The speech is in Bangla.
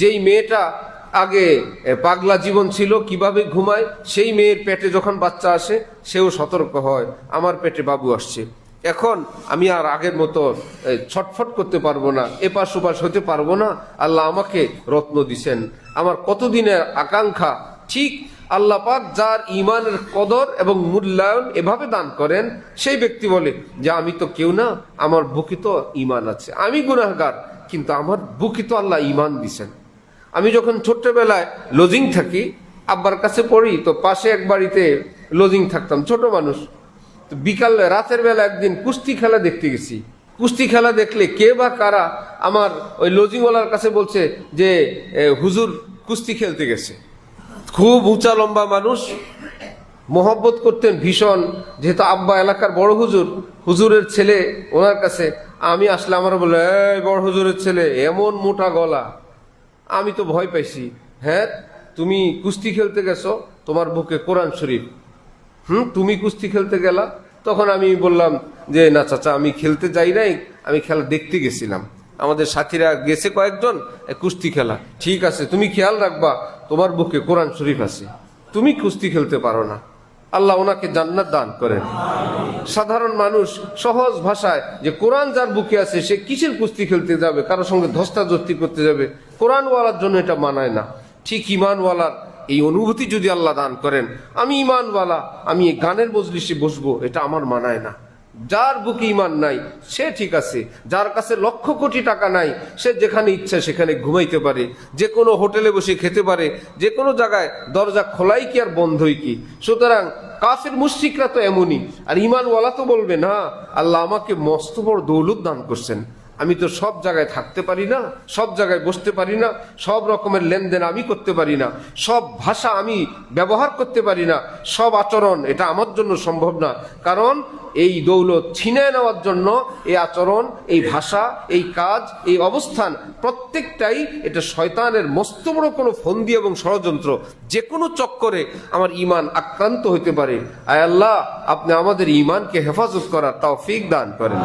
যেই মেয়েটা আগে পাগলা জীবন ছিল, কিভাবে ঘুমায়, সেই মেয়ের পেটে যখন বাচ্চা আসে সেও সতর্ক হয় আমার পেটে বাবু আসছে, এখন আমি আর আগের মতো ছটফট করতে পারবো না, এপাশ ওপাশ হতে পারবো না, আল্লাহ আমাকে রত্ন দিছেন, আমার কতদিনের আকাঙ্ক্ষা। ঠিক আল্লাহ পাক যার ইমানের কদর এবং মূল্যায়ন এভাবে দান করেন, সেই ব্যক্তি বলে যে আমি তো কেউ না, আমার বুকে তো ইমান আছে, আমি গুনাহগার কিন্তু আমার বুকে তো আল্লাহ ইমান দিছেন। আমি যখন ছোট্টবেলায় লজিং থাকি, আব্বার কাছে পড়ি, তো পাশে এক বাড়িতে লজিং থাকতাম, ছোট মানুষ। তো বিকাল রাতের বেলা একদিন কুস্তি খেলা দেখতে গেছি। কুস্তি খেলা দেখলে কে বা কারা আমার ওই লজিংওয়ালার কাছে বলছে যে হুজুর কুস্তি খেলতে গেছে। খুব উঁচা লম্বা মানুষ, মোহব্বত করতেন ভীষণ, যেহেতু আব্বা এলাকার বড় হুজুর, হুজুরের ছেলে ওনার কাছে আমি আসলে আমার বলে, এই বড় হুজুরের ছেলে, এমন মোটা গলা। আমি তো ভয় পাইছি। হ্যাঁ, তুমি কুস্তি খেলতে গেছো, তোমার বুকে কোরআন শরীফ, তুমি কুস্তি খেলতে গেলা? তখন আমি বললাম যে না চাচা, আমি খেলতে যাই নাই, আমি খেলা দেখতে গেছিলাম, আমাদের সাথীরা গেছে কয়েকজন কুস্তি খেলা। ঠিক আছে, তুমি খেয়াল রাখবা, তোমার বুকে কোরআন শরীফ আছে, তুমি কুস্তি খেলতে পারো না। আল্লাহ ওনাকে জান্নাত দান করেন। সাধারণ মানুষ সহজ ভাষায় যে কোরআন যার বুকে আছে সে কিসের কুস্তি খেলতে যাবে, কারোর সঙ্গে ধস্তাধস্তি করতে যাবে, কোরআনওয়ালার জন্য এটা মানায় না। ঠিক ইমানওয়ালার এই অনুভূতি যদি আল্লাহ দান করেন, আমি ইমানওয়ালা, আমি এই গানের মজলিসে বসবো, এটা আমার মানায় না। যার বুকে ইমান নাই সে ঠিক আছে, যার কাছে লক্ষ কোটি টাকা নাই সে যেখানে ইচ্ছা সেখানে ঘুমাইতে পারে, যে কোনো হোটেলে বসে খেতে পারে, যে কোনো জায়গায় দরজা খোলাই কি আর বন্ধই কি। সুতরাং কাফের মুশরিকরা তো এমনই, আর ইমানওয়ালা তো বলবে না আল্লাহ আমাকে মস্ত বড় দৌলত দান করছেন, আমি তো সব জায়গায় থাকতে পারি না, সব জায়গায় বসতে পারি না, সব রকমের লেনদেন আমি করতে পারি না, সব ভাষা আমি ব্যবহার করতে পারি না, সব আচরণ এটা আমার জন্য সম্ভব না। কারণ এই দৌলত ছিনিয়ে নেওয়ার জন্য এই আচরণ, এই ভাষা, এই কাজ, এই অবস্থান প্রত্যেকটাই এটা শয়তানের মস্ত বড় কোনো ফন্দি এবং ষড়যন্ত্র। যে কোনো চক্করে আমার ইমান আক্রান্ত হতে পারে। আয় আল্লাহ, আপনি আমাদের ইমানকে হেফাজত করার তৌফিক দান করেন।